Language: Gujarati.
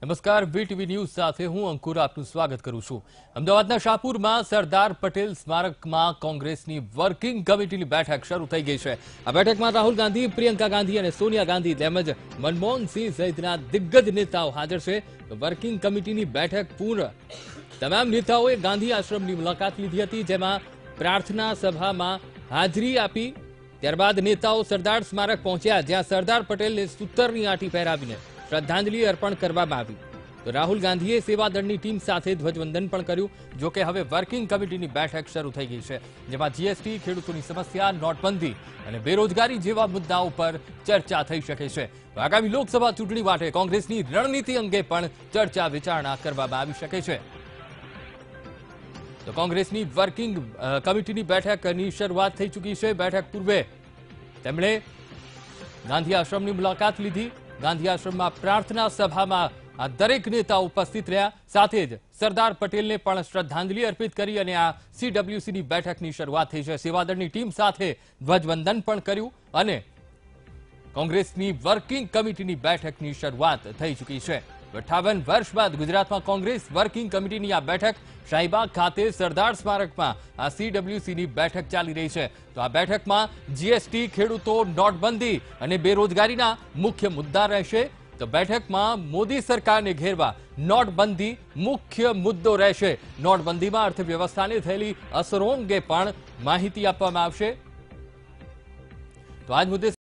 નમસ્કાર, વીટીવી ન્યૂઝ સાથે હું અંકુર આપનું સ્વાગત કરું છું। અમદાવાદના શાહપુરમાં સરદાર પટેલ સ્મારકમાં કોંગ્રેસની વર્કિંગ કમિટીની બેઠક શરૂ થઈ ગઈ છે। આ બેઠકમાં રાહુલ ગાંધી, પ્રિયંકા ગાંધી અને સોનિયા ગાંધી તેમજ મનમોહન સિંહ સહિતના દિગ્ગજ નેતાઓ હાજર છે। વર્કિંગ કમિટીની બેઠક પૂર્ણ તમામ નેતાઓએ ગાંધી આશ્રમની મુલાકાત લીધી હતી, જેમાં પ્રાર્થના સભામાં હાજરી આપી। ત્યારબાદ નેતાઓ સરદાર સ્મારક પહોંચ્યા, જ્યાં સરદાર પટેલને સૂતરની આંટી પહેરાવીને શ્રદ્ધાંજલિ અર્પણ કરવામાં આવી। તો રાહુલ ગાંધીએ સેવાદળની ટીમ સાથે ધ્વજવંદન પણ કર્યું। જો કે હવે વર્કિંગ કમિટીની બેઠક શરૂ થઈ ગઈ છે, જેમાં જીએસટી, ખેડૂતોની સમસ્યા, નોટબંધી અને બેરોજગારી જેવા મુદ્દાઓ પર ચર્ચા થઈ શકે છે। આગામી લોકસભા ચૂંટણી માટે કોંગ્રેસની રણનીતિ અંગે પણ ચર્ચા વિચારણા કરવામાં આવી શકે છે। તો કોંગ્રેસની વર્કિંગ કમિટીની બેઠકની શરૂઆત થઈ ચૂકી છે। બેઠક પૂર્વે તેમણે ગાંધી આશ્રમની મુલાકાત લીધી। ગાંધી આશ્રમમાં પ્રાર્થના સભામાં આ દરેક નેતા ઉપસ્થિત રહ્યા, સાથે જ સરદાર પટેલને પણ શ્રદ્ધાંજલિ અર્પિત કરી અને આ સીડબ્લ્યુસીની બેઠકની શરૂઆત થઈ છે। સેવાદળની ટીમ સાથે ધ્વજવંદન પણ કર્યું અને કોંગ્રેસની વર્કિંગ કમિટીની બેઠકની શરૂઆત થઈ ચૂકી છે। 58 વર્ષ બાદ ગુજરાતમાં કોંગ્રેસ વર્કિંગ કમિટીની આ બેઠક શાહીબાગ ખાતે સરદાર સ્મારકમાં આ સીડબ્લ્યુસીની બેઠક ચાલી રહી છે। તો આ બેઠકમાં જીએસટી, ખેડૂતો, નોટબંધી અને બેરોજગારીના મુખ્ય મુદ્દા રહેશે। તો બેઠકમાં મોદી સરકારને ઘેરવા નોટબંધી મુખ્ય મુદ્દો રહેશે। નોટબંધીમાં અર્થવ્યવસ્થાને થયેલી અસરો અંગે પણ માહિતી આપવામાં આવશે। તો આજ મુદ્દે